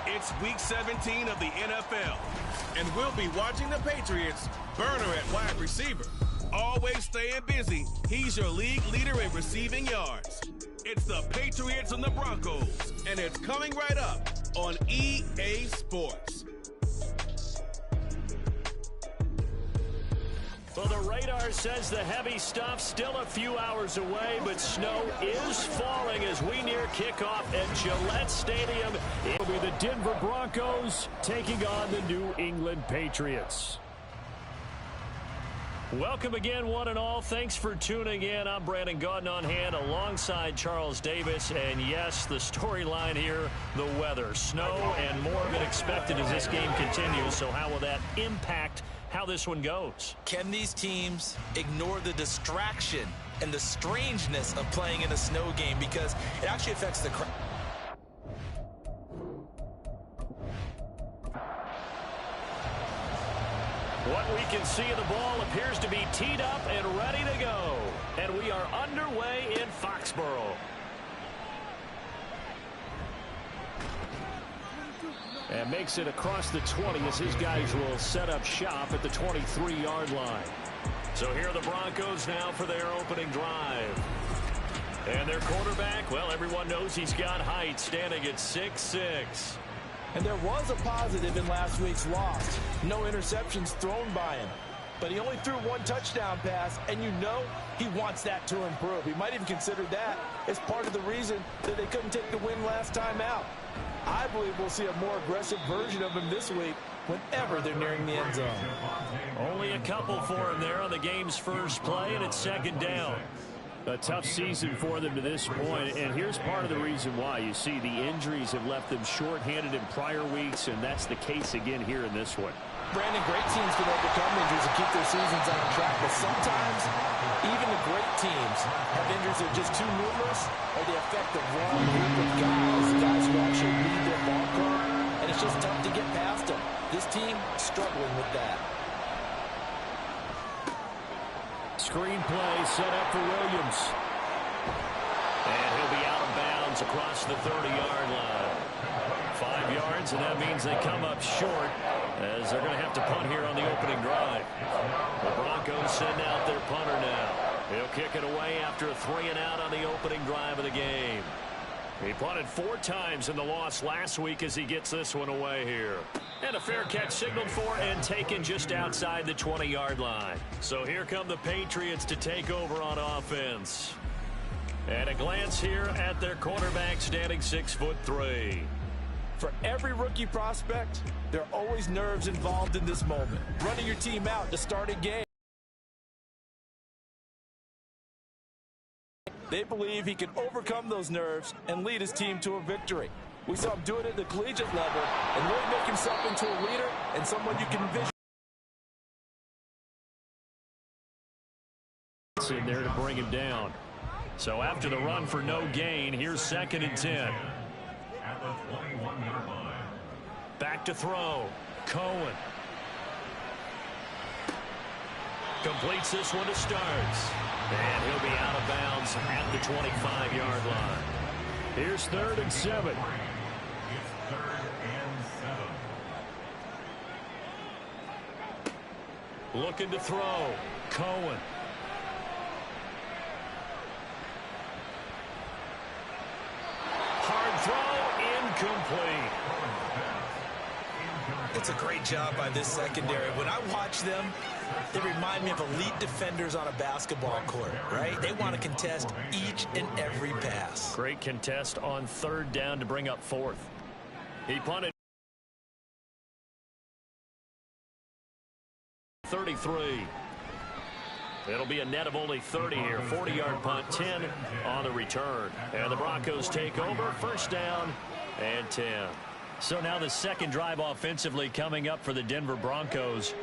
It's Week 17 of the NFL, and we'll be watching the Patriots burner at wide receiver. Always staying busy, he's your league leader in receiving yards. It's the Patriots and the Broncos, and it's coming right up on EA Sports. Well, the radar says the heavy stuff still a few hours away, but snow is falling as we near kickoff at Gillette Stadium. It'll be the Denver Broncos taking on the New England Patriots. Welcome again, one and all. Thanks for tuning in. I'm Brandon Gaudin on hand alongside Charles Davis. And yes, the storyline here, the weather. Snow and more of it expected as this game continues. So how will that impact how this one goes? Can these teams ignore the distraction and the strangeness of playing in a snow game, because it actually affects the crowd? What we can see of the ball appears to be teed up and ready to go. And we are underway in Foxborough. And makes it across the 20 as his guys will set up shop at the 23-yard line. So here are the Broncos now for their opening drive. And their quarterback, well, everyone knows he's got height, standing at 6'6". And there was a positive in last week's loss. No interceptions thrown by him. But he only threw one touchdown pass, and you know he wants that to improve. He might even consider that as part of the reason that they couldn't take the win last time out. I believe we'll see a more aggressive version of him this week whenever they're nearing the end zone. Only a couple for him there on the game's first play, and it's second down. A tough season for them to this point, and here's part of the reason why. You see, the injuries have left them shorthanded in prior weeks, and that's the case again here in this one. Brandon, great teams can overcome injuries and keep their seasons on track, but sometimes even the great teams have injuries that are just too numerous, or they affect the wrong group of guys who actually lead their ball club, and it's just tough to get past them. This team struggling with that. Screen play set up for Williams. And he'll be out of bounds across the 30-yard line. 5 yards, and that means they come up short as they're going to have to punt here on the opening drive. The Broncos send out their punter now. He'll kick it away after a 3-and-out on the opening drive of the game. He punted 4 times in the loss last week as he gets this one away here. And a fair catch signaled for and taken just outside the 20-yard line. So here come the Patriots to take over on offense. And a glance here at their quarterback, standing 6'3". For every rookie prospect, there are always nerves involved in this moment. Running your team out to start a game. They believe he can overcome those nerves and lead his team to a victory. We saw him do it at the collegiate level and really make himself into a leader and someone you can envision. It's in there to bring him down. So after the run for no gain, here's 2nd and 10. Back to throw. Cohen. Completes this one to Starks. And he'll be out of bounds at the 25-yard line. Here's 3rd and 7. Looking to throw. Cohen. Hard throw, incomplete. It's a great job by this secondary. When I watch them, they remind me of elite defenders on a basketball court, right? They want to contest each and every pass. Great contest on 3rd down to bring up 4th. He punted 33. It'll be a net of only 30 here. 40-yard punt, 10 on the return. And the Broncos take over. 1st down and 10. So now the second drive offensively coming up for the Denver Broncos.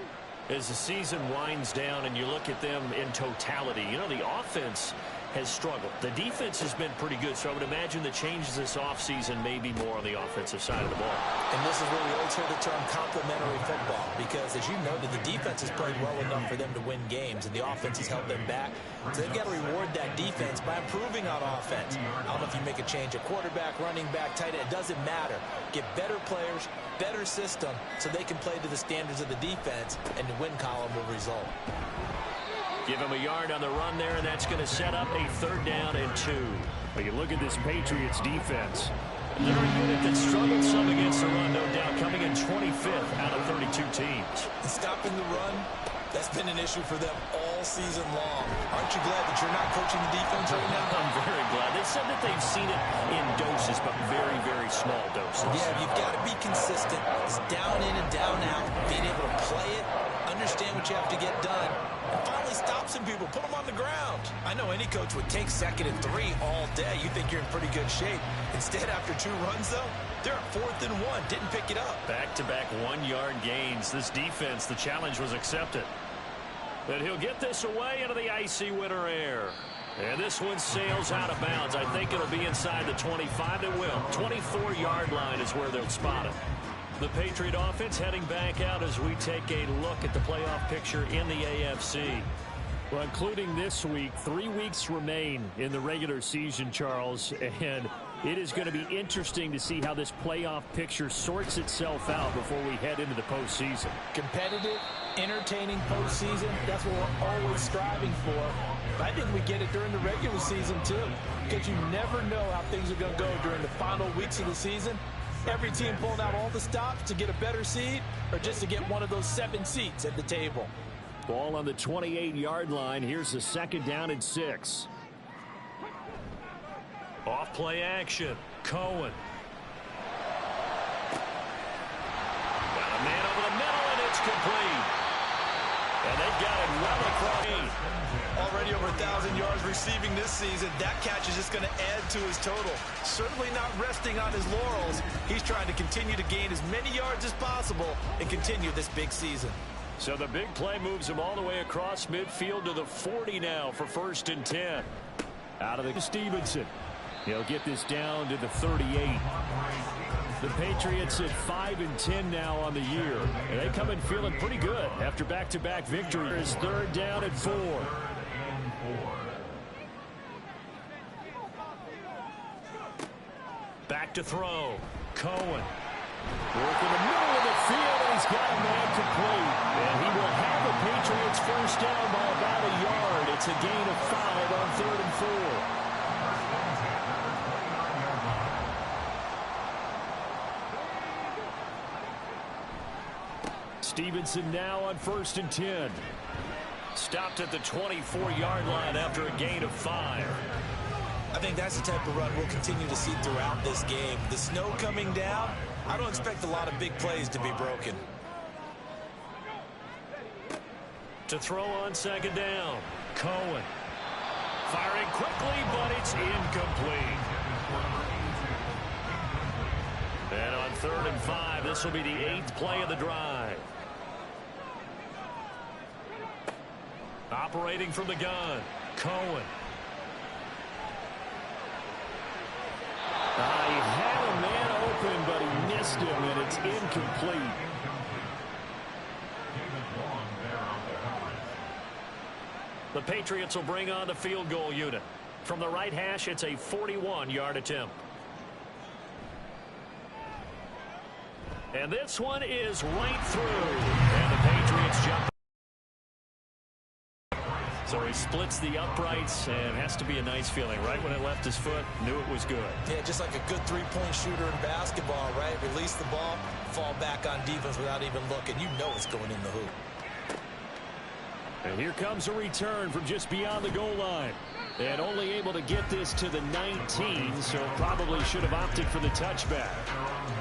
As the season winds down and you look at them in totality, you know, the offense has struggled. The defense has been pretty good, so I would imagine the changes this offseason may be more on the offensive side of the ball. And this is where we always hear the term complementary football, because as you noted, the defense has played well enough for them to win games, and the offense has held them back. So they've got to reward that defense by improving on offense. I don't know if you make a change at quarterback, running back, tight end, it doesn't matter. Get better players, better system, so they can play to the standards of the defense, and the win column will result. Give him a yard on the run there, and that's going to set up a 3rd down and 2. But you look at this Patriots defense. They're a unit that struggled some against the run, no doubt, coming in 25th out of 32 teams. Stopping the run, that's been an issue for them all season long. Aren't you glad that you're not coaching the defense right now? I'm very glad. They said that they've seen it in doses, but very, very small doses. Yeah, you've got to be consistent. It's down in and down out. Being able to play it, understand what you have to get done, and finally stop some people, put them on the ground. I know any coach would take 2nd and 3 all day. You think you're in pretty good shape. Instead, after 2 runs, though, they're at 4th and 1. Didn't pick it up. Back-to-back 1-yard gains. This defense, the challenge was accepted. But he'll get this away into the icy winter air. And this one sails out of bounds. I think it'll be inside the 25. It will. 24-yard line is where they'll spot it. The Patriot offense heading back out as we take a look at the playoff picture in the AFC. Well, including this week, 3 weeks remain in the regular season, Charles, and it is going to be interesting to see how this playoff picture sorts itself out before we head into the postseason. Competitive, entertaining postseason, that's what we're always striving for. But I think we get it during the regular season, too, because you never know how things are going to go during the final weeks of the season. Every team pulling out all the stops to get a better seed or just to get one of those 7 seats at the table. Ball on the 28-yard line. Here's the 2nd down and 6. Off play action. Cohen. Got a man over the middle, and it's complete. And they've got it well across. Already over 1,000 yards receiving this season. That catch is just going to add to his total. Certainly not resting on his laurels. He's trying to continue to gain as many yards as possible and continue this big season. So the big play moves him all the way across midfield to the 40 now for 1st and 10. Out of the Stevenson. He'll get this down to the 38. The Patriots at 5 and 10 now on the year. And they come in feeling pretty good after back-to-back victories. 3rd down and 4. Back to throw. Cohen. Work in the middle of the field, and he's got a man complete. And he will have the Patriots 1st down by about a yard. It's a gain of 5 on 3rd and 4. Stevenson now on 1st and 10. Stopped at the 24-yard line after a gain of 5. I think that's the type of run we'll continue to see throughout this game. The snow coming down, I don't expect a lot of big plays to be broken. To throw on 2nd down. Cohen. Firing quickly, but it's incomplete. And on 3rd and 5, this will be the 8th play of the drive. Operating from the gun. Cohen. He had a man open, but he missed him, and it's incomplete. The Patriots will bring on the field goal unit. From the right hash, it's a 41-yard attempt. And this one is right through. And the Patriots jump. So he splits the uprights, and has to be a nice feeling. Right when it left his foot, knew it was good. Yeah, just like a good 3-point shooter in basketball, right? Release the ball, fall back on defense without even looking. You know it's going in the hoop. And here comes a return from just beyond the goal line. And only able to get this to the 19, so probably should have opted for the touchback.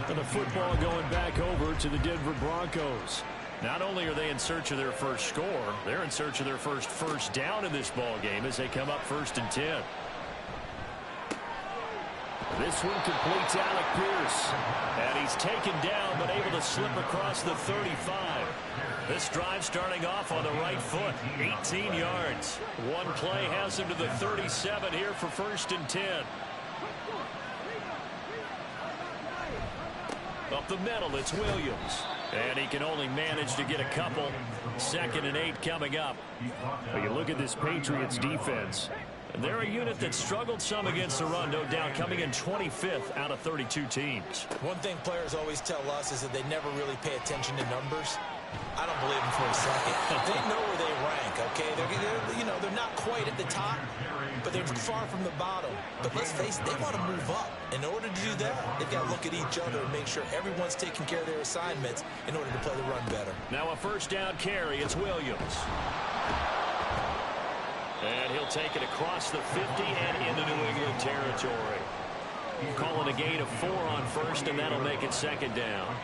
And the football going back over to the Denver Broncos. Not only are they in search of their first score, they're in search of their first down in this ball game as they come up 1st and 10. This one completes Alec Pierce. And he's taken down but able to slip across the 35. This drive starting off on the right foot, 18 yards. One play has him to the 37 here for 1st and 10. Up the middle, it's Williams. And he can only manage to get a couple. 2nd and 8 coming up. Well, you look at this Patriots defense. They're a unit that struggled some against the run, no doubt, coming in 25th out of 32 teams. One thing players always tell us is that they never really pay attention to numbers. I don't believe them for a second. They know where they rank, okay? They're not quite at the top, but they're far from the bottom. But let's face it, they want to move up. In order to do that, they've got to look at each other and make sure everyone's taking care of their assignments in order to play the run better. Now a 1st down carry. It's Williams. And he'll take it across the 50 and into New England territory. Calling a gain of 4 on 1st, and that'll make it 2nd down.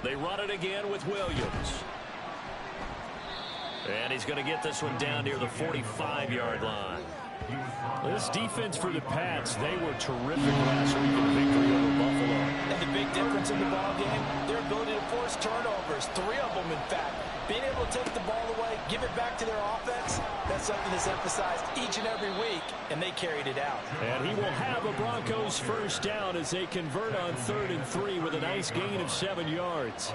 They run it again with Williams. And he's going to get this one down near the 45-yard line. This defense for the Pats, they were terrific last week in the victory over Buffalo. And the big difference in the ball game, their ability to force turnovers, 3 of them in fact. Being able to take the ball away, give it back to their offense, that's something that's emphasized each and every week, and they carried it out. And he will have a Broncos 1st down as they convert on 3rd and 3 with a nice gain of 7 yards.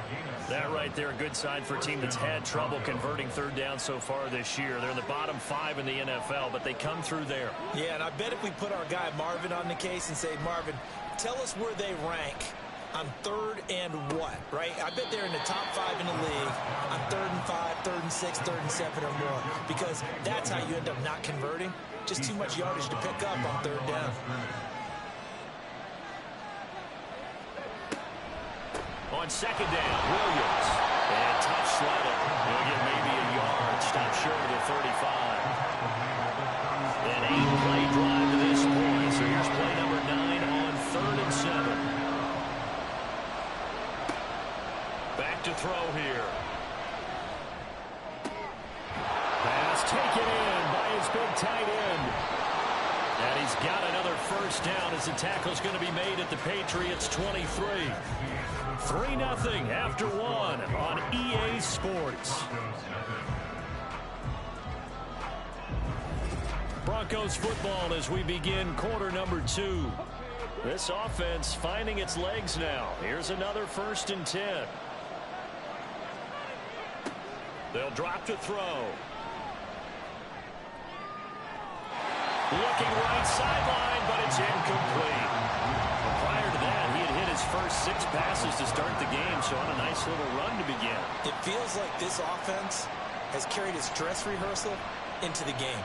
That right there, a good sign for a team that's had trouble converting 3rd down so far this year. They're in the bottom 5 in the NFL, but they come through there. Yeah, and I bet if we put our guy Marvin on the case and say, Marvin, tell us where they rank on 3rd and what, right? I bet they're in the top 5 in the league on 3rd and 5, 3rd and 6, 3rd and 7 or more, because that's how you end up not converting. Just too much yardage to pick up on 3rd down. On 2nd down, Williams. And tough sledding. He'll get maybe a yard. Stop short of the 35. An 8-play drive to this point. So here's play number 9 on 3rd and 7. Back to throw here. Pass taken in by his big tight end. And he's got another 1st down as the tackle's going to be made at the Patriots 23. 3-0 after 1 on EA Sports. Broncos football as we begin quarter number 2. This offense finding its legs now. Here's another 1st and 10. They'll drop to throw. Looking right sideline, but it's incomplete. Prior to that, he had hit his first 6 passes to start the game, so on a nice little run to begin. It feels like this offense has carried its dress rehearsal into the game.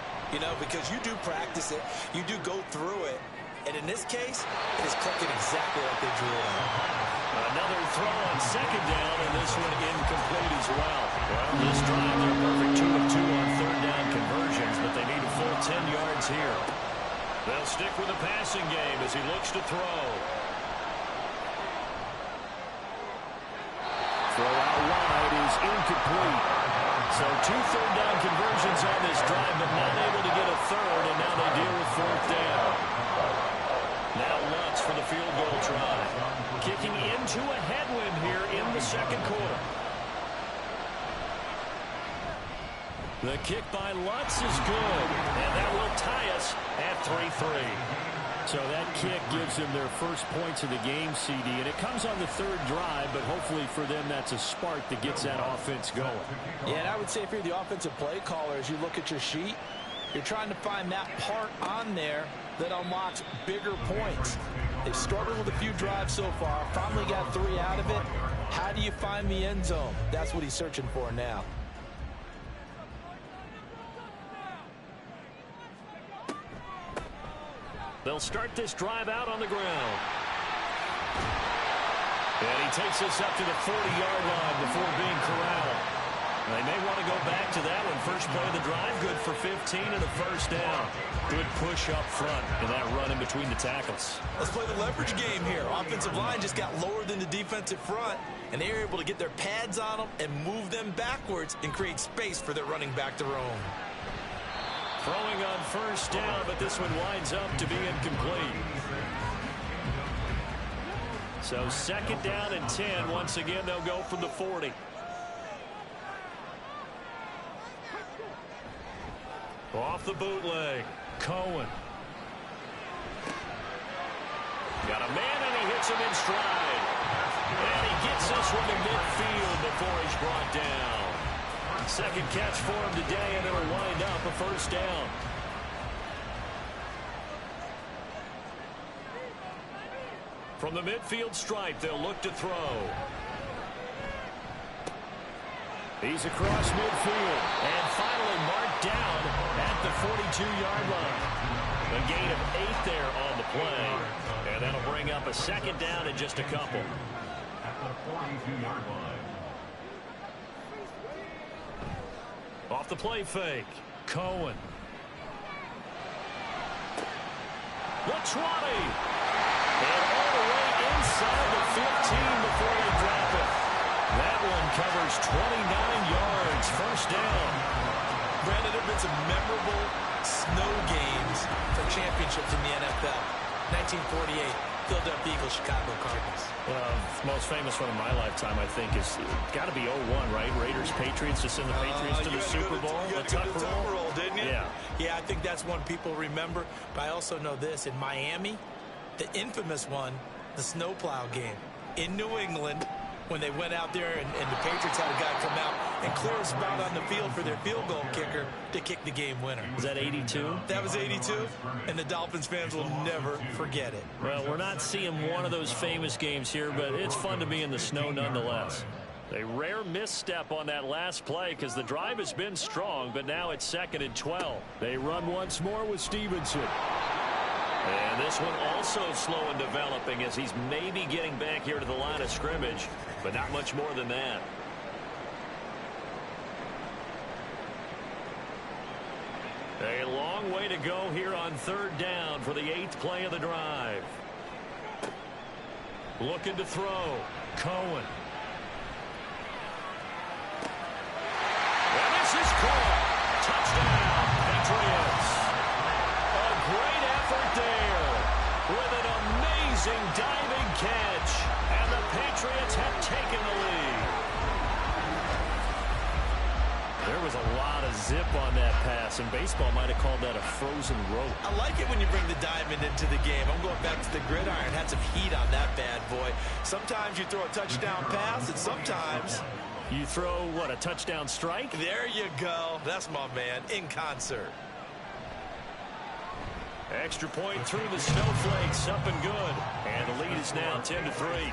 Because you do practice it, you do go through it, and in this case, it is clicking exactly like they drew it out. Another throw on 2nd down, and this one incomplete as well. Well, this drive, they're perfect 2 of 2 on 3rd down conversions, but they need a full 10 yards here. They'll stick with the passing game as he looks to throw. Throw out wide is incomplete. So 2 third down conversions on this drive, but not able to get a 3rd, and now they deal with 4th down. Now Lutz for the field goal try. Kicking into a headwind here in the 2nd quarter. The kick by Lutz is good, and that will tie us at 3-3. So that kick gives them their first points of the game, CD, and it comes on the 3rd drive, but hopefully for them that's a spark that gets that offense going. Yeah, and I would say if you're the offensive play caller, as you look at your sheet, you're trying to find that part on there that unlocks bigger points. They've struggled with a few drives so far, finally got 3 out of it. How do you find the end zone? That's what he's searching for now. They'll start this drive out on the ground. And he takes us up to the 40-yard line before being corralled. They may want to go back to that one. First play of the drive, good for 15 and a 1st down. Good push up front and that run in between the tackles. Let's play the leverage game here. Offensive line just got lower than the defensive front, and they were able to get their pads on them and move them backwards and create space for their running back to roam. Throwing on 1st down, but this one winds up to be incomplete. So second down and 10. Once again, they'll go from the 40. Off the bootleg, Cohen. Got a man, and he hits him in stride. And he gets this one to midfield before he's brought down. Second catch for him today, and it'll wind up a first down. From the midfield stripe, they'll look to throw. He's across midfield and finally marked down at the 42-yard line. A gain of 8 there on the play, and that'll bring up a second down in just a couple. At the 42-yard line. Off the play fake, Cohen. The 20. And all the way inside the 15 before they drop it. That one covers 29 yards, first down. Brandon, there have been some memorable snow games for championships in the NFL. 1948, Philadelphia Eagles, Chicago Cardinals. Well, the most famous one in my lifetime, I think, is got to be 01, right? Raiders, Patriots, to send the Patriots to the Super Bowl. You got to tuck roll, didn't you? Yeah. Yeah, I think that's one people remember. But I also know this. In Miami, the infamous one, the snowplow game in New England, when they went out there and the Patriots had a guy come out and clear a spot on the field for their field goal kicker to kick the game winner. Was that 82? That was 82, and the Dolphins fans will never forget it. Well, we're not seeing one of those famous games here, but it's fun to be in the snow nonetheless. A rare misstep on that last play because the drive has been strong, but now it's 2nd and 12. They run once more with Stevenson. And this one also slow in developing as he's maybe getting back here to the line of scrimmage, but not much more than that. A long way to go here on 3rd down for the 8th play of the drive. Looking to throw, Cohen. And this is caught. Touchdown, Patriots. A great effort there with an amazing diving catch, and the Patriots have taken the lead. There was a lot of zip on that pass, and baseball might have called that a frozen rope. I like it when you bring the diamond into the game. I'm going back to the gridiron. Had some heat on that bad boy. Sometimes you throw a touchdown pass, and sometimes you throw, what, a touchdown strike? There you go. That's my man, in concert. Extra point through the snowflakes, up and good. And the lead is now 10-3.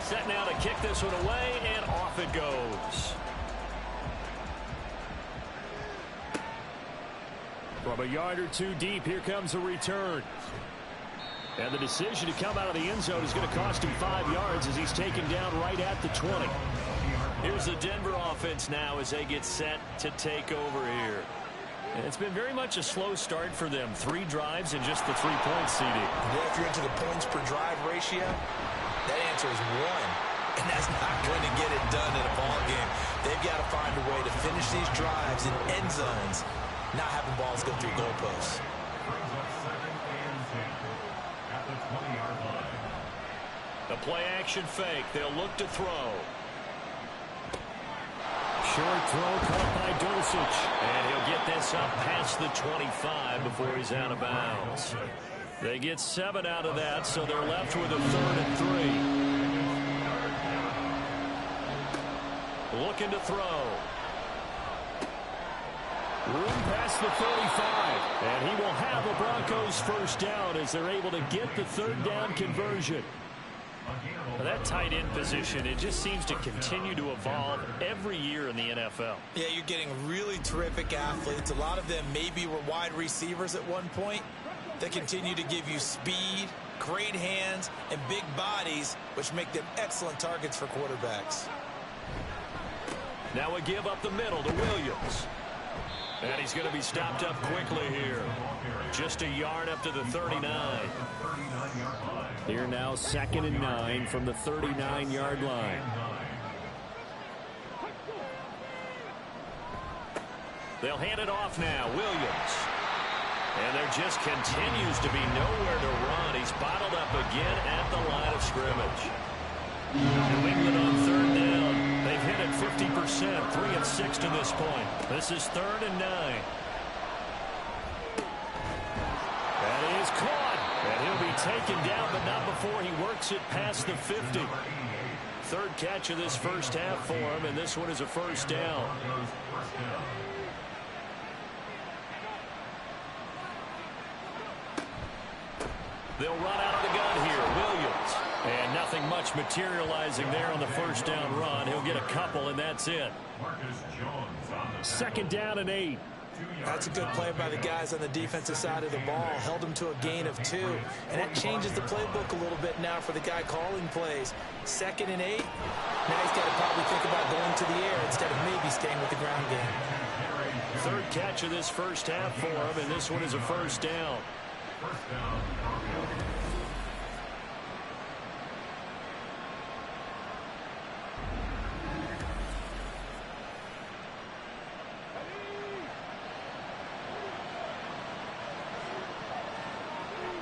Set now to kick this one away, and off it goes. From a yard or two deep, here comes a return. And the decision to come out of the end zone is going to cost him 5 yards as he's taken down right at the 20. Here's the Denver offense now as they get set to take over here. And it's been very much a slow start for them. 3 drives and just the 3-point seeding. Yeah, if you're into the points per drive ratio, that answer is 1. And that's not going to get it done in a ball game. They've got to find a way to finish these drives in end zones, not having balls go through goalposts. The play action fake. They'll look to throw. Short throw caught by Dulcich. And he'll get this up past the 25 before he's out of bounds. They get 7 out of that, so they're left with a 3rd and 3. Looking to throw. Room past the 35. And he will have the Broncos first down as they're able to get the 3rd down conversion. Now that tight end position, it just seems to continue to evolve every year in the NFL. Yeah, you're getting really terrific athletes. A lot of them maybe were wide receivers at one point. They continue to give you speed, great hands, and big bodies, which make them excellent targets for quarterbacks. Now a give up the middle to Williams. And he's going to be stopped up quickly here. Just a yard up to the 39. Here now 2nd and 9 from the 39-yard line. They'll hand it off now. Williams. And there just continues to be nowhere to run. He's bottled up again at the line of scrimmage. New England on third down. They've hit it 50%, 3 of 6 to this point. This is 3rd and 9. That is caught. And he'll be taken down, but not before he works it past the 50. 3rd catch of this first half for him, and this one is a first down. They'll run out of the gun here. Williams. And nothing much materializing there on the first down run. He'll get a couple, and that's it. 2nd down and 8. That's a good play by the guys on the defensive side of the ball. Held them to a gain of 2. And that changes the playbook a little bit now for the guy calling plays. 2nd and 8. Now he's got to probably think about going to the air instead of maybe staying with the ground game. 3rd catch of this first half for him, and this one is a first down.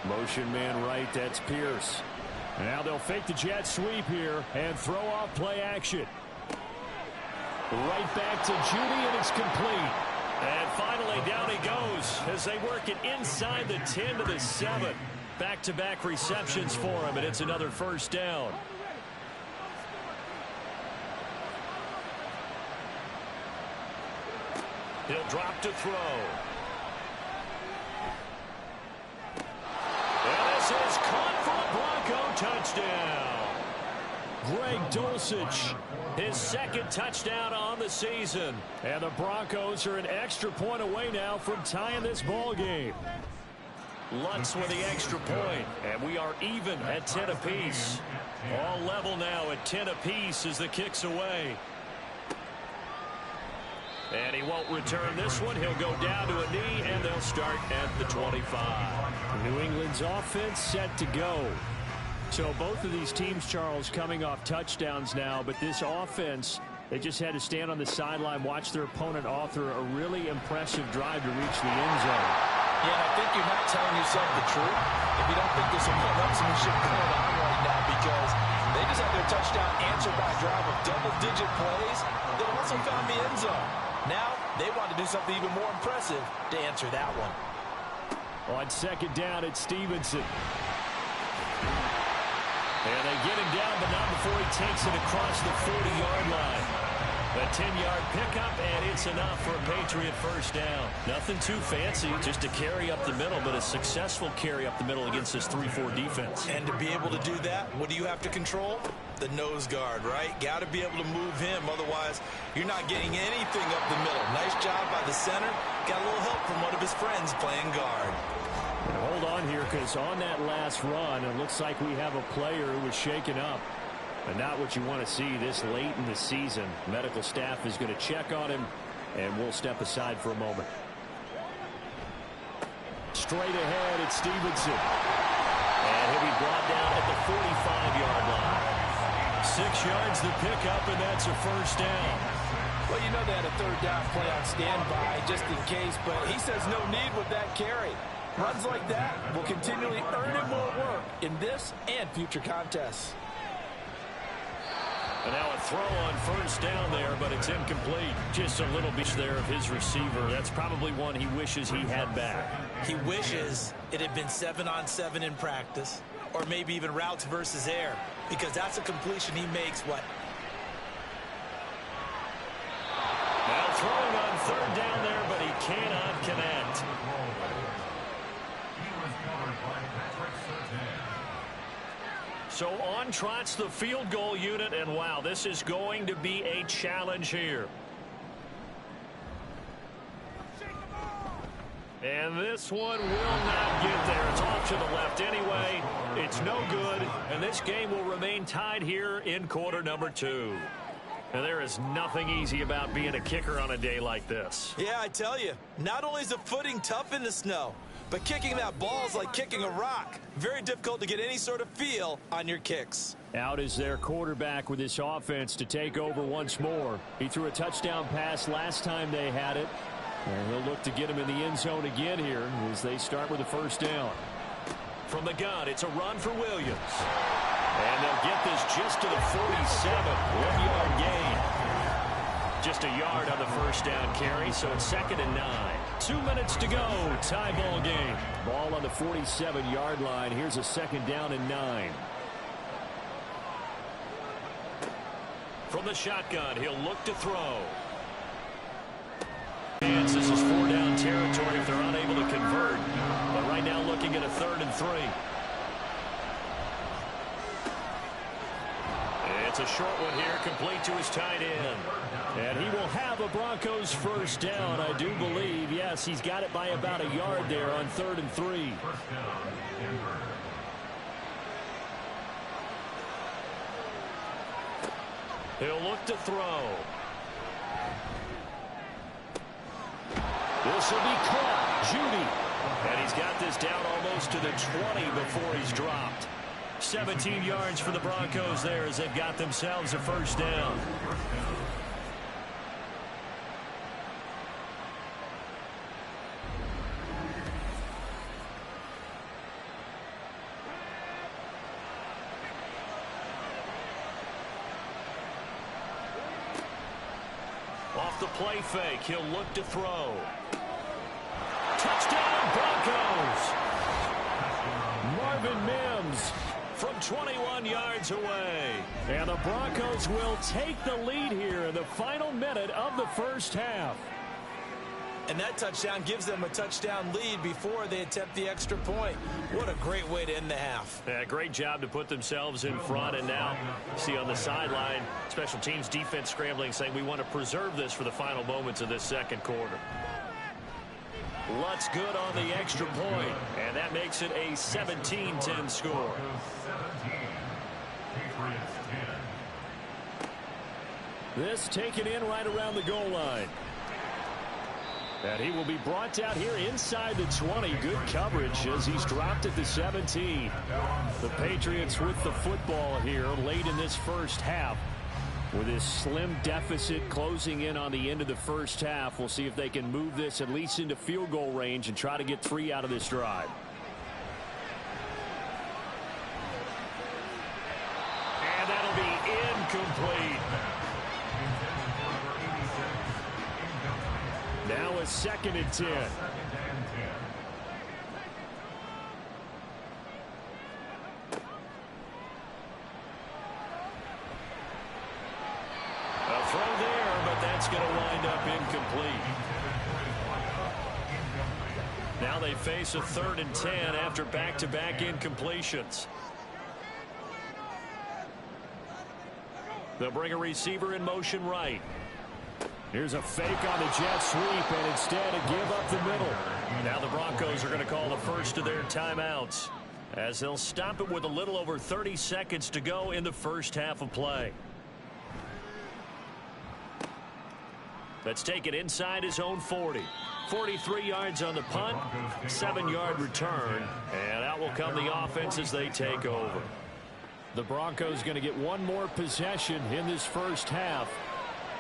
Motion man right, that's Pierce. Now they'll fake the jet sweep here and throw off play action. Right back to Judy, and it's complete. And finally down he goes as they work it inside the 10 to the 7. Back-to-back receptions for him, and it's another first down. He'll drop to throw. And this is caught for a Bronco touchdown. Greg Dulcich, his 2nd touchdown on the season. And the Broncos are an extra point away now from tying this ball game. Lutz with the extra point, and we are even at 10 apiece. All level now at 10 apiece as the kick's away. And he won't return this one. He'll go down to a knee, and they'll start at the 25. New England's offense set to go. So both of these teams, Charles, coming off touchdowns now, but this offense, they just had to stand on the sideline, watch their opponent author a really impressive drive to reach the end zone. Yeah, I think you're not telling yourself the truth if you don't think there's some one-upsmanship going on right now, because they just had their touchdown answered by a drive of double-digit plays that also found the end zone. Now they want to do something even more impressive to answer that one. On 2nd down, it's Stevenson. And they get him down, but not before he takes it across the 40-yard line. A 10-yard pickup, and it's enough for a Patriot first down. Nothing too fancy, just a carry up the middle, but a successful carry up the middle against this 3-4 defense. And to be able to do that, what do you have to control? The nose guard, right? Got to be able to move him. Otherwise, you're not getting anything up the middle. Nice job by the center. Got a little help from one of his friends playing guard. Now hold on here, because on that last run, it looks like we have a player who was shaken up. And not what you want to see this late in the season. Medical staff is going to check on him, and we'll step aside for a moment. Straight ahead, it's Stevenson. And he'll be brought down at the 45-yard line. 6 yards the pickup, and that's a first down. Well, you know they had a 3rd down play on standby just in case, but he says no need with that carry. Runs like that will continually earn him more work in this and future contests. And now a throw on first down there, but it's incomplete. Just a little bit there of his receiver. That's probably one he wishes he had back. He wishes it had been 7-on-7 in practice, or maybe even routes versus air, because that's a completion he makes, what? Now throwing on 3rd down there, but he cannot connect. So on trots the field goal unit, and wow, this is going to be a challenge here. And this one will not get there. It's off to the left anyway. It's no good, and this game will remain tied here in quarter number 2. And there is nothing easy about being a kicker on a day like this. Yeah, I tell you, not only is the footing tough in the snow, but kicking that ball is like kicking a rock. Very difficult to get any sort of feel on your kicks. Out is their quarterback with this offense to take over once more. He threw a touchdown pass last time they had it. And he'll look to get him in the end zone again here as they start with the first down. From the gun, it's a run for Williams. And they'll get this just to the 47. 1-yard gain. Just a yard on the first down carry, so it's 2nd and 9. 2 minutes to go. Tie ball game. Ball on the 47-yard line. Here's a 2nd down and 9. From the shotgun, he'll look to throw. And this is 4-down territory if they're unable to convert. But right now looking at a 3rd and 3. It's a short one here, complete to his tight end. And he will have a Broncos first down, I do believe. Yes, he's got it by about a yard there on 3rd and 3. He'll look to throw. This will be caught. Judy. And he's got this down almost to the 20 before he's dropped. 17 yards for the Broncos there as they've got themselves a first down. Off the play fake, he'll look to throw. Touchdown, Broncos! Marvin Mims from 21 yards away. And the Broncos will take the lead here in the final minute of the first half. And that touchdown gives them a touchdown lead before they attempt the extra point. What a great way to end the half. Yeah, great job to put themselves in front. And now, see on the sideline, special teams defense scrambling, saying we want to preserve this for the final moments of this second quarter. Lutz good on the extra point, and that makes it a 17-10 score. This taken in right around the goal line. And he will be brought down here inside the 20. Good coverage as he's dropped at the 17. The Patriots with the football here late in this first half. With this slim deficit closing in on the end of the first half, we'll see if they can move this at least into field goal range and try to get 3 out of this drive. And that'll be incomplete. Now a 2nd and 10. Throw there, but that's going to wind up incomplete. Now they face a 3rd and 10 after back-to-back incompletions. They'll bring a receiver in motion right. Here's a fake on the jet sweep, and instead a give up the middle. Now the Broncos are going to call the first of their timeouts as they'll stop it with a little over 30 seconds to go in the first half of play. Let's take it inside his own 40. 43 yards on the punt, 7-yard return, and out will come the offense as they take over. The Broncos going to get one more possession in this first half.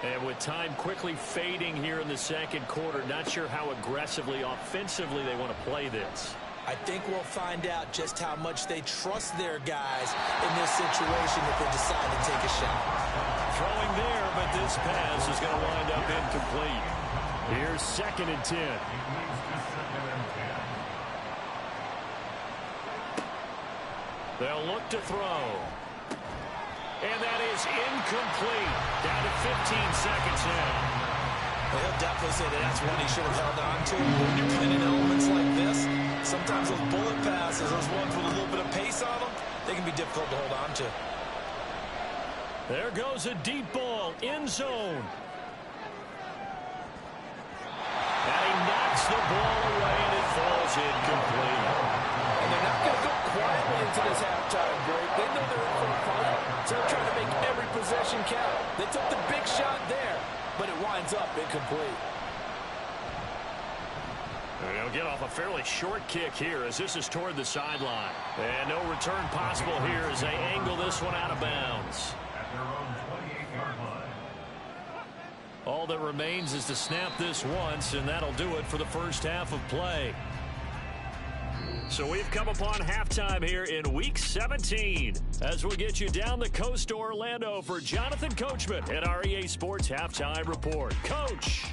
And with time quickly fading here in the second quarter, not sure how aggressively, offensively they want to play this. I think we'll find out just how much they trust their guys in this situation if they decide to take a shot. Throwing there, but this pass is going to wind up incomplete. Here's 2nd and 10. They'll look to throw. And that is incomplete. Down to 15 seconds in. Well, he'll definitely say that that's one he should have held on to. When you're playing in elements like this, sometimes those bullet passes, those ones with a little bit of pace on them, they can be difficult to hold on to. There goes a deep ball, end zone. And he knocks the ball away, and it falls incomplete. And they're not going to go quietly into this halftime break. They know they're in for a fight, so they're trying to make every possession count. They took the big shot there, but it winds up incomplete. And he'll get off a fairly short kick here as this is toward the sideline. And no return possible here as they angle this one out of bounds. All that remains is to snap this once, and that'll do it for the first half of play. So we've come upon halftime here in Week 17 as we get you down the coast to Orlando for Jonathan Coachman at our EA Sports Halftime Report. Coach.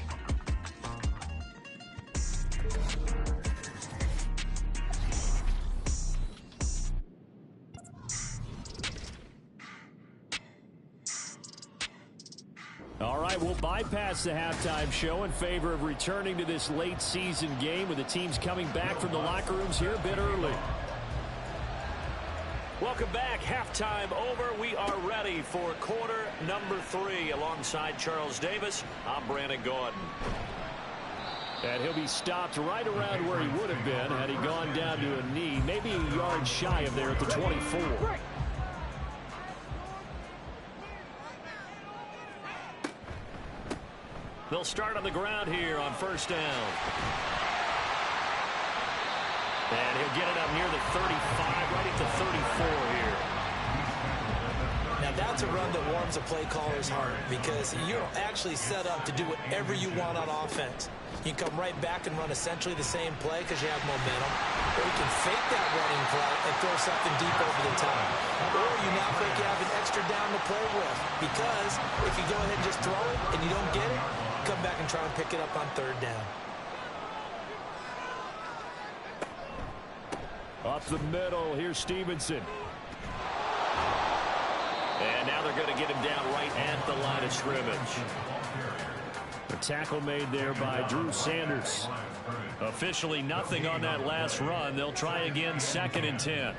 All right, we'll bypass the halftime show in favor of returning to this late season game with the teams coming back from the locker rooms here a bit early. Welcome back. Halftime over. We are ready for quarter number 3 alongside Charles Davis. I'm Brandon Gordon. And he'll be stopped right around where he would have been had he gone down to a knee, maybe a yard shy of there at the 24. They'll start on the ground here on first down. And he'll get it up near the 35, right at the 34 here. Now that's a run that warms a play caller's heart because you're actually set up to do whatever you want on offense. You can come right back and run essentially the same play because you have momentum. Or you can fake that running play and throw something deep over the top. Or you now think you have an extra down to play with because if you go ahead and just throw it and you don't get it, come back and try and pick it up on third down. Up the middle, here's Stevenson. And now they're going to get him down right at the line of scrimmage. A tackle made there by Drew Sanders. Officially nothing on that last run. They'll try again, 2nd and 10.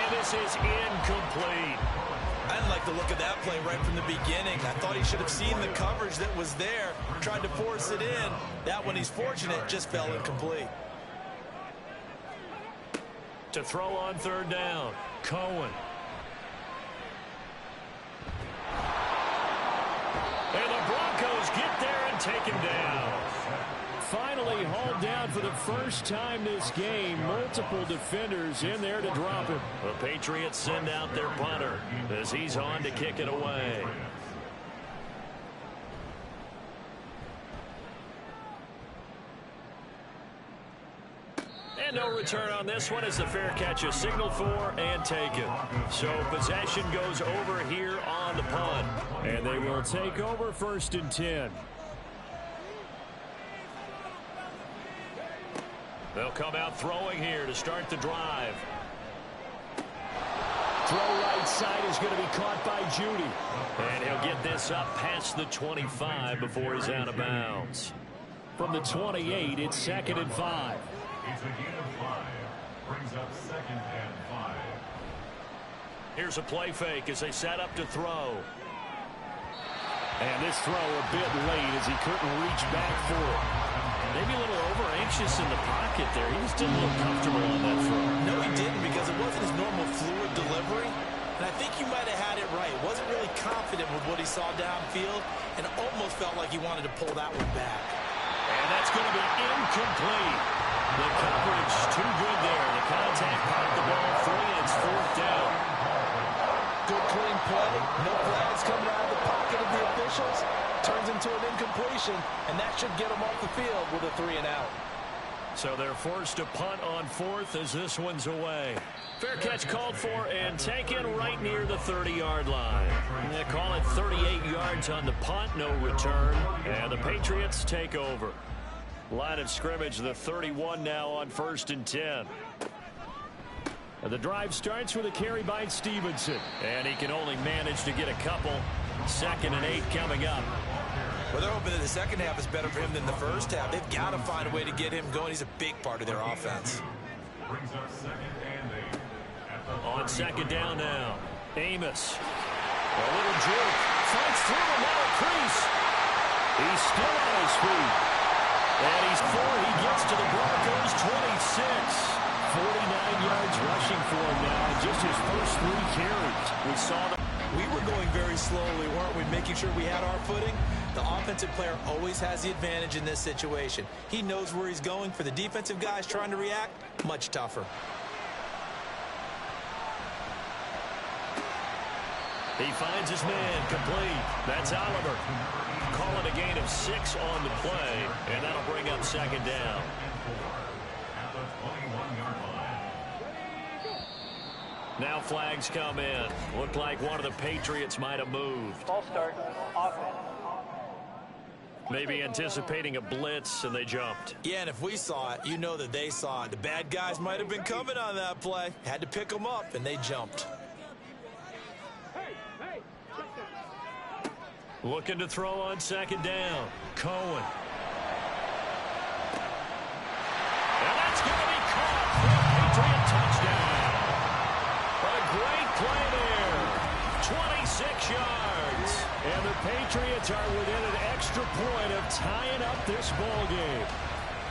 And this is incomplete. I didn't like the look of that play right from the beginning. I thought he should have seen the coverage that was there, tried to force it in. That one, he's fortunate, just fell incomplete. To throw on third down, Cohen. And the Broncos get there and take him down. Finally hauled down for the first time this game. Multiple defenders in there to drop him. The Patriots send out their punter as he's on to kick it away. And no return on this one as the fair catch is signaled for and taken. So possession goes over here on the punt. And they will take over 1st and 10. They'll come out throwing here to start the drive. Throw right side is going to be caught by Judy. And he'll get this up past the 25 before he's out of bounds. From the 28, it's 2nd and 5. It's a gain of 5. Brings up 2nd and 5. Here's a play fake as they set up to throw. And this throw a bit late as he couldn't reach back for it. Maybe a little over-anxious in the pocket there. He just didn't look comfortable on that throw. No, he didn't because it wasn't his normal fluid delivery. And I think you might have had it right. Wasn't really confident with what he saw downfield and almost felt like he wanted to pull that one back. And that's going to be incomplete. The coverage too good there. The contact caught the ball free, and it's 4th down. Good clean play. No flags coming out of the pocket of the officials. Turns into an incompletion, and that should get them off the field with a 3 and out. So they're forced to punt on 4th as this one's away. Fair catch called for and taken right near the 30-yard line. They call it 38 yards on the punt, no return, and the Patriots take over. Line of scrimmage, the 31 now on 1st and 10. The drive starts with a carry by Stevenson, and he can only manage to get a couple. 2nd and 8 coming up. Well, they're hoping that the second half is better for him than the first half. They've got to find a way to get him going. He's a big part of their offense. Brings up 2nd and 8. On 2nd down now, Amos. A little jerk. Fights through the middle crease. He's still on his feet. And he's 4. He gets to the Broncos 26. 49 yards rushing for him now. Just his first 3 carries. We saw them. We were going very slowly, weren't we, making sure we had our footing? The offensive player always has the advantage in this situation. He knows where he's going. For the defensive guys trying to react, much tougher. He finds his man complete. That's Oliver. Call it a gain of 6 on the play, and that'll bring up second down. At the 21-yard line. Now flags come in. Looked like one of the Patriots might have moved. Ball start, offense. Maybe anticipating a blitz, and they jumped. Yeah, and if we saw it, you know that they saw it. The bad guys might have been coming on that play. Had to pick them up, and they jumped. Looking to throw on second down. Cohen. And that's going to be caught for a Patriot touchdown. A great play there. 26 yards. And the Patriots are within an extra point of tying up this ball game.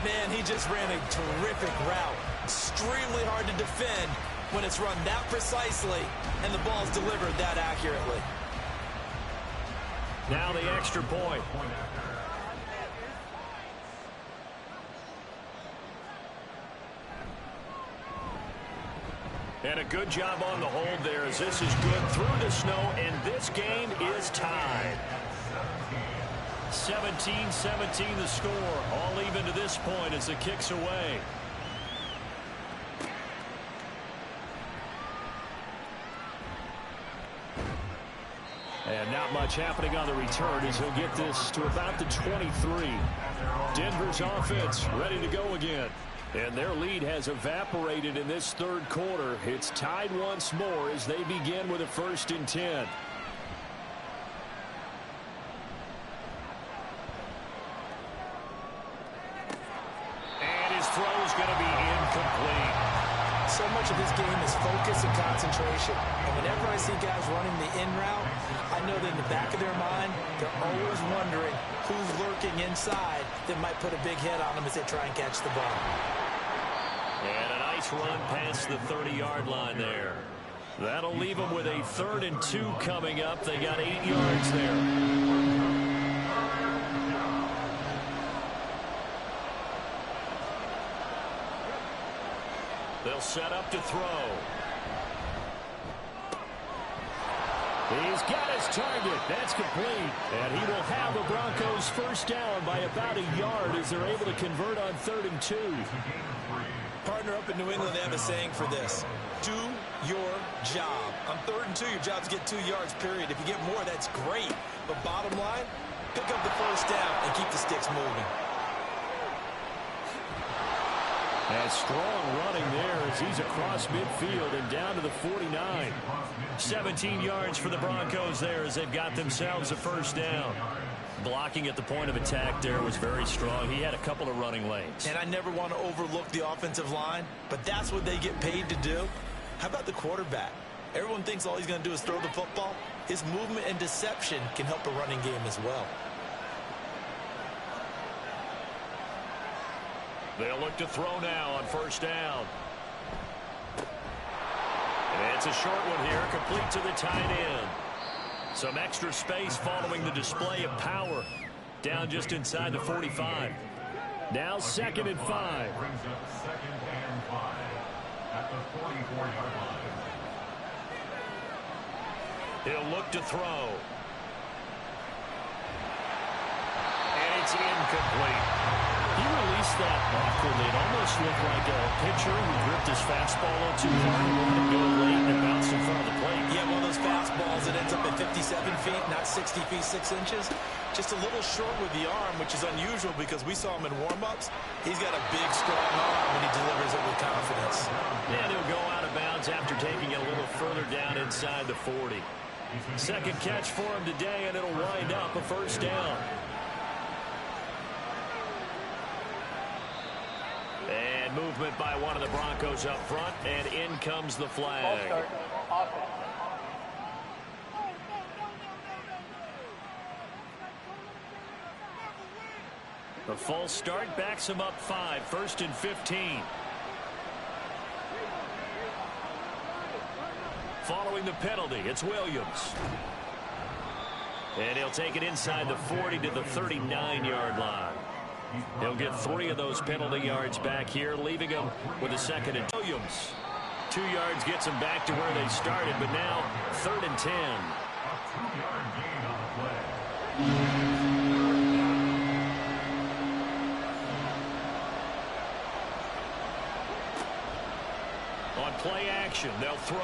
Man, he just ran a terrific route. Extremely hard to defend when it's run that precisely and the ball's delivered that accurately. Now the extra point. And a good job on the hold there as this is good through the snow, and this game is tied. 17-17 the score. All even to this point as the kick's away. And not much happening on the return as he'll get this to about the 23. Denver's offense ready to go again. And their lead has evaporated in this third quarter. It's tied once more as they begin with a 1st and 10. And his throw's going to be incomplete. So much of this game is focus and concentration. And whenever I see guys running the in route, I know that in the back of their mind, they're always wondering who's lurking inside that might put a big hit on them as they try and catch the ball. And a nice run past the 30-yard line there. That'll leave them with a 3rd and 2 coming up. They got 8 yards there. They'll set up to throw. He's got his target. That's complete. And he will have the Broncos 1st down by about a yard as they're able to convert on 3rd and 2. Partner up in New England, they have a saying for this. Do your job. On 3rd and 2, your job is to get 2 yards, period. If you get more, that's great. But bottom line, pick up the 1st down and keep the sticks moving. And strong running there as he's across midfield and down to the 49. 17 yards for the Broncos there as they've got themselves a 1st down. Blocking at the point of attack there was very strong. He had a couple of running lanes. And I never want to overlook the offensive line, but that's what they get paid to do. How about the quarterback? Everyone thinks all he's going to do is throw the football. His movement and deception can help a running game as well. They'll look to throw now on 1st down. And it's a short one here, complete to the tight end. Some extra space following the display of power. Down just inside the 45. Now 2nd and 5. Brings up 2nd and 5 at the 44-yard line. He'll look to throw. And it's incomplete. He released that awkwardly. It almost looked like a pitcher who gripped his fastball on too hard and let it go late and it bounced in front of the plate. Yeah, one of those fastballs that ends up at 57 feet, not 60 feet, 6 inches. Just a little short with the arm, which is unusual because we saw him in warm-ups. He's got a big, strong arm when he delivers it with confidence. And he'll go out of bounds after taking it a little further down inside the 40. 2nd catch for him today, and it'll wind up a 1st down. And movement by one of the Broncos up front, and in comes the flag. Ball start, offense. The false start backs him up 5, 1st and 15. Following the penalty, it's Williams. And he'll take it inside the 40 to the 39-yard line. He'll get 3 of those penalty yards back here, leaving him with a 2nd and Williams. 2 yards gets him back to where they started, but now 3rd and 10. 2-yard gain on the play. On play action, they'll throw.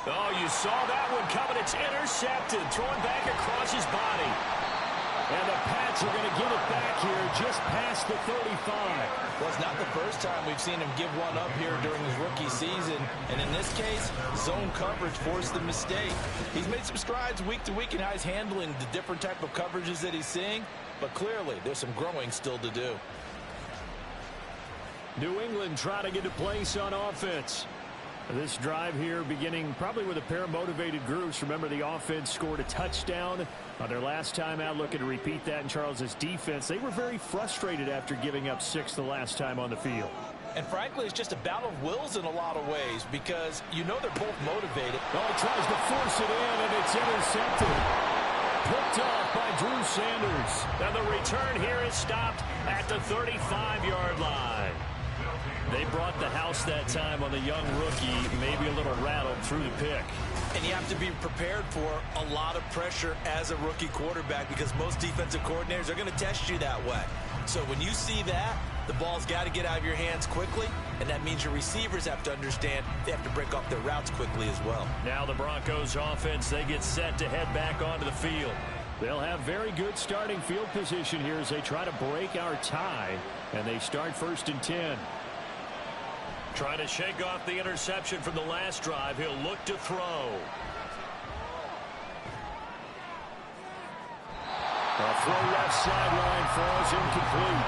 Oh, you saw that one coming. It's intercepted. Thrown back across his body. And the Pats are going to get it back here just past the 35. Well, it's not the first time we've seen him give one up here during his rookie season. And in this case, zone coverage forced the mistake. He's made some strides week to week in how he's handling the different type of coverages that he's seeing. But clearly, there's some growing still to do. New England trying to get a place on offense. This drive here beginning probably with a pair of motivated groups. Remember, the offense scored a touchdown on their last time out. Looking to repeat that in Charles's defense. They were very frustrated after giving up 6 the last time on the field. And frankly, it's just a battle of wills in a lot of ways because you know they're both motivated. Oh, he tries to force it in, and it's intercepted. Picked off by Drew Sanders. And the return here is stopped at the 35-yard line. They brought the house that time on the young rookie, maybe a little rattled through the pick. And you have to be prepared for a lot of pressure as a rookie quarterback because most defensive coordinators are going to test you that way. So when you see that, the ball's got to get out of your hands quickly, and that means your receivers have to understand they have to break off their routes quickly as well. Now the Broncos offense, they get set to head back onto the field. They'll have very good starting field position here as they try to break our tie, and they start 1st and 10. Trying to shake off the interception from the last drive. He'll look to throw. A throw left sideline falls incomplete.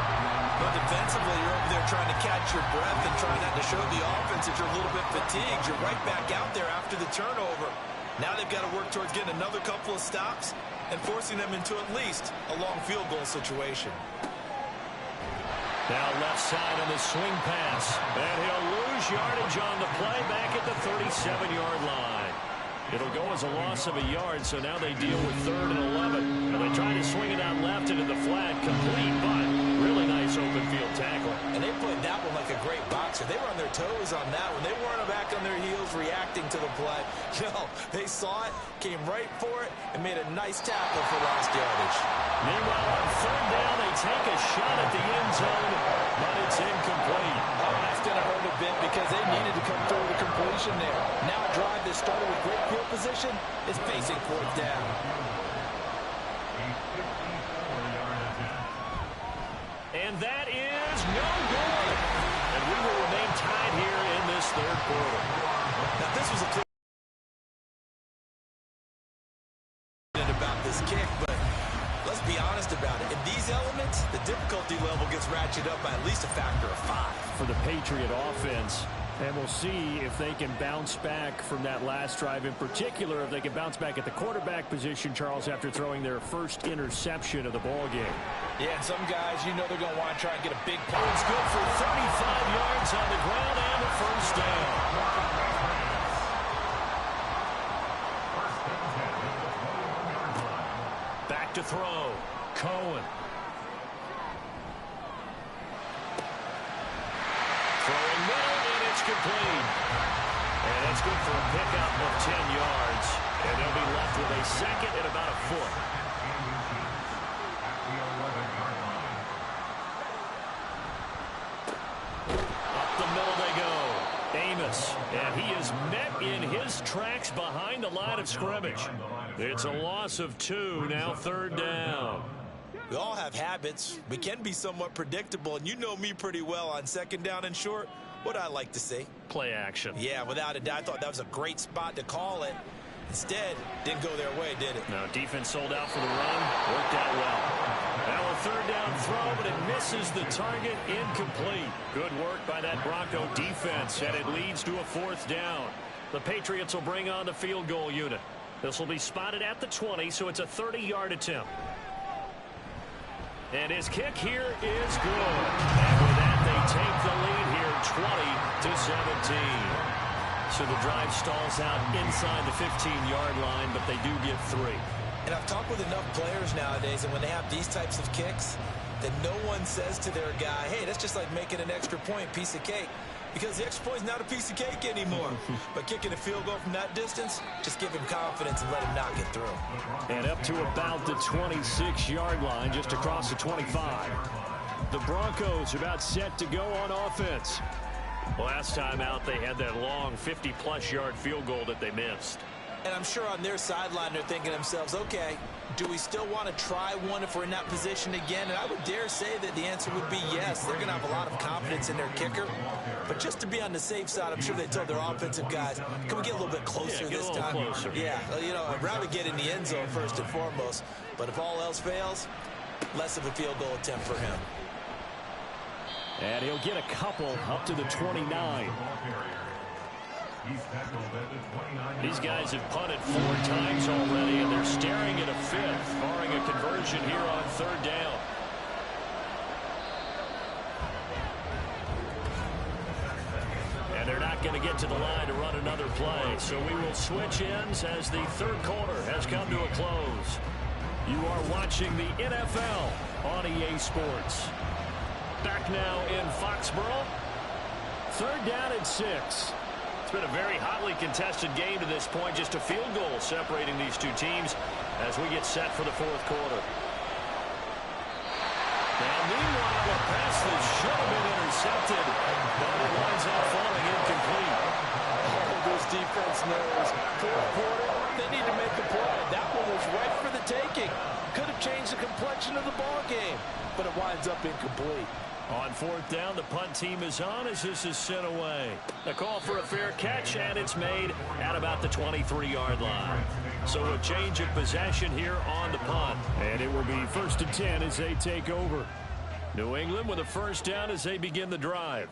But defensively, you're over there trying to catch your breath and trying not to show the offense that you're a little bit fatigued. You're right back out there after the turnover. Now they've got to work towards getting another couple of stops and forcing them into at least a long field goal situation. Now left side on the swing pass. And he'll lose yardage on the play back at the 37-yard line. It'll go as a loss of a yard, so now they deal with 3rd and 11. And they try to swing it out left into the flat. Complete, but really nice open field tackle. And they played that one like a great boxer. They were on their toes on that one. They weren't back on their heels reacting to the play. No, they saw it, came right for it, and made a nice tackle for last yardage. Meanwhile, on 3rd down, they take a shot at the end zone, but it's incomplete. Oh, that's going to hurt a bit because they needed to come through with a completion there. Now a drive that started with great field position is facing 4th down. And that is no good. And we will remain tied here in this 3rd quarter. Now, this was a clear about this kick, but let's be honest about it. In these elements, the difficulty level gets ratcheted up by at least a factor of 5. For the Patriot offense. And we'll see if they can bounce back from that last drive. In particular, if they can bounce back at the quarterback position, Charles, after throwing their first interception of the ball game. Yeah, and some guys, you know they're going to want to try and get a big play. It's good for 35 yards on the ground and a 1st down. Back to throw. Cohen. Throwing middle, and it's complete. And that's good for a pickup of 10 yards. And they'll be left with a 2nd and about a 4th. Up the middle they go. Amos, and he is met in his tracks behind the line of scrimmage. It's a loss of 2, now 3rd down. We all have habits. We can be somewhat predictable, and you know me pretty well on 2nd down and short. What I like to see. Play action. Yeah, without a doubt, I thought that was a great spot to call it. Instead, didn't go their way, did it? No, defense sold out for the run. Worked out well. Now a 3rd down throw, but it misses the target. Incomplete. Good work by that Bronco defense, and it leads to a 4th down. The Patriots will bring on the field goal unit. This will be spotted at the 20, so it's a 30-yard attempt. And his kick here is good. And with that, they take the lead here, 20-17. So the drive stalls out inside the 15-yard line, but they do get 3. And I've talked with enough players nowadays, and when they have these types of kicks, then no one says to their guy, hey, that's just like making an extra point, piece of cake. because the extra point is not a piece of cake anymore. But kicking a field goal from that distance, just give him confidence and let him knock it through. And up to about the 26-yard line, just across the 25. The Broncos are about set to go on offense. Last time out, they had that long 50-plus yard field goal that they missed. And I'm sure on their sideline they're thinking to themselves, okay, do we still want to try one if we're in that position again? And I would dare say that the answer would be yes. They're going to have a lot of confidence in their kicker. But just to be on the safe side, I'm sure they told their offensive guys, can we get a little bit closer this time? Closer. Yeah, you know, I'd rather get in the end zone first and foremost. But if all else fails, less of a field goal attempt for him. And he'll get a couple up to the 29. These guys have punted 4 times already, and they're staring at a 5th, barring a conversion here on 3rd down. And they're not going to get to the line to run another play, so we will switch ends as the 3rd quarter has come to a close. You are watching the NFL on EA Sports. Back now in Foxborough. 3rd down and 6. It's been a very hotly contested game to this point. Just a field goal separating these two teams as we get set for the 4th quarter. And meanwhile, a pass that should have been intercepted, but it winds up falling incomplete. This defense knows 4th quarter, they need to make a play. That one was right for the taking. Could have changed the complexion of the ball game, but it winds up incomplete. On 4th down, the punt team is on as this is sent away. A call for a fair catch, and it's made at about the 23-yard line. So a change of possession here on the punt. And it will be 1st and 10 as they take over. New England with a 1st down as they begin the drive.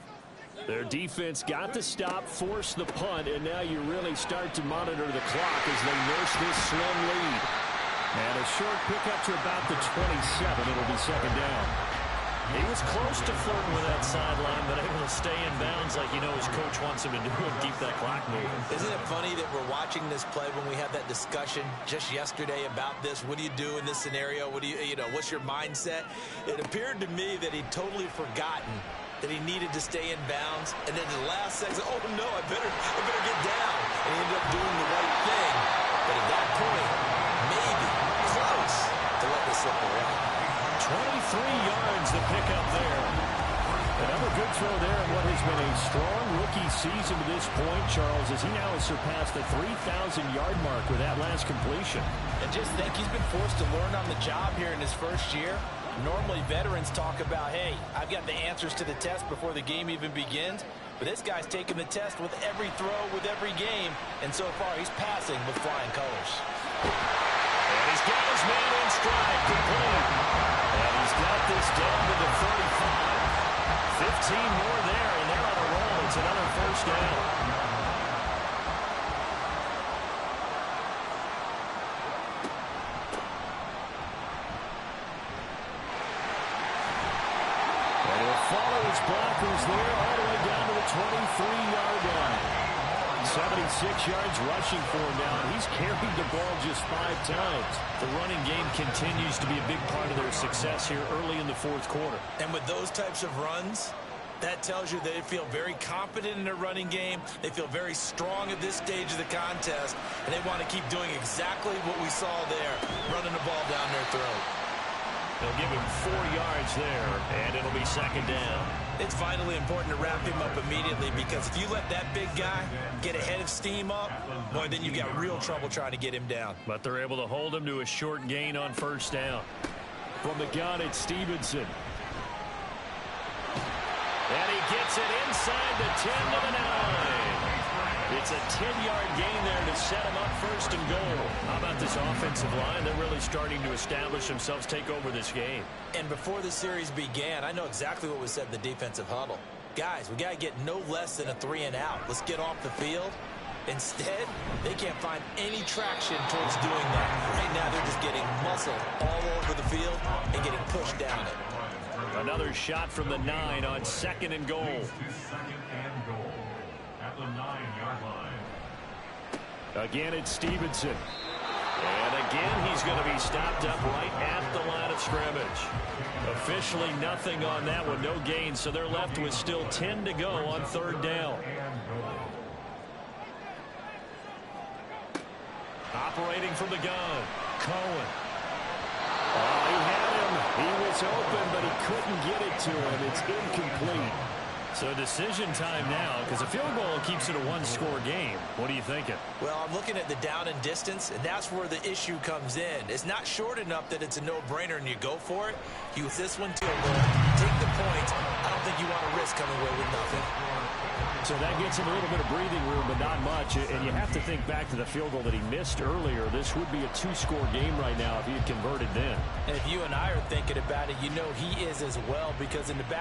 Their defense got the stop, forced the punt, and now you really start to monitor the clock as they nurse this slim lead. And a short pickup to about the 27. It'll be 2nd down. He was close to flirting with that sideline, but able to stay in bounds like his coach wants him to do and keep that clock moving. Isn't it funny that we're watching this play when we had that discussion just yesterday about this? What do you do in this scenario? What do you what's your mindset? It appeared to me that he'd totally forgotten that he needed to stay in bounds, and then in the last second, oh no, I better get down. And he ended up doing the right thing. But at that point, maybe close to let this slip away. 23 yards to pick up there. Another good throw there in what has been a strong rookie season to this point, Charles, as he now has surpassed the 3,000-yard mark with that last completion. And just think, he's been forced to learn on the job here in his first year. Normally, veterans talk about, hey, I've got the answers to the test before the game even begins. But this guy's taking the test with every throw, with every game. And so far, he's passing with flying colors. And he's got his man in stride, complete. And he's got this down to the 35. 15 more there, and they're on a roll. It's another 1st down. And he'll follow his blockers there all the way down to the 23-yard line. 76 yards rushing for him now. He's carried the ball just 5 times. The running game continues to be a big part of their success here early in the 4th quarter. And with those types of runs, that tells you they feel very confident in their running game. They feel very strong at this stage of the contest, and they want to keep doing exactly what we saw there, running the ball down their throat. They'll give him 4 yards there, and it'll be 2nd down. It's vitally important to wrap him up immediately, because if you let that big guy get ahead of steam up, boy, then you've got real trouble trying to get him down. But they're able to hold him to a short gain on 1st down. From the gun, it's Stevenson. And he gets it inside the 10 to the 9. It's a 10-yard gain there to set him up 1st and goal. How about this offensive line? They're really starting to establish themselves, take over this game. And before the series began, I know exactly what was said in the defensive huddle. Guys, we got to get no less than a 3-and-out. Let's get off the field. Instead, they can't find any traction towards doing that. Right now, they're just getting muscled all over the field and getting pushed down it. Another shot from the 9 on 2nd and goal. 2nd and goal at the 9-yard line. Again, it's Stevenson. And again, he he's going to be stopped up right at the line of scrimmage. Officially nothing on that one, no gain, so they're left with still 10 to go on third down. Operating from the gun, Cohen. Oh, he had him. He was open, but he couldn't get it to him. It's incomplete. So decision time now, because a field goal keeps it a one-score game. What are you thinking? Well, I'm looking at the down and distance, and that's where the issue comes in. It's not short enough that it's a no-brainer and you go for it. You use this one to a goal, take the points. I don't think you want to risk coming away with nothing. So that gets him a little bit of breathing room, but not much. And you have to think back to the field goal that he missed earlier. This would be a two-score game right now if he had converted then. And if you and I are thinking about it, you know he is as well, because in the back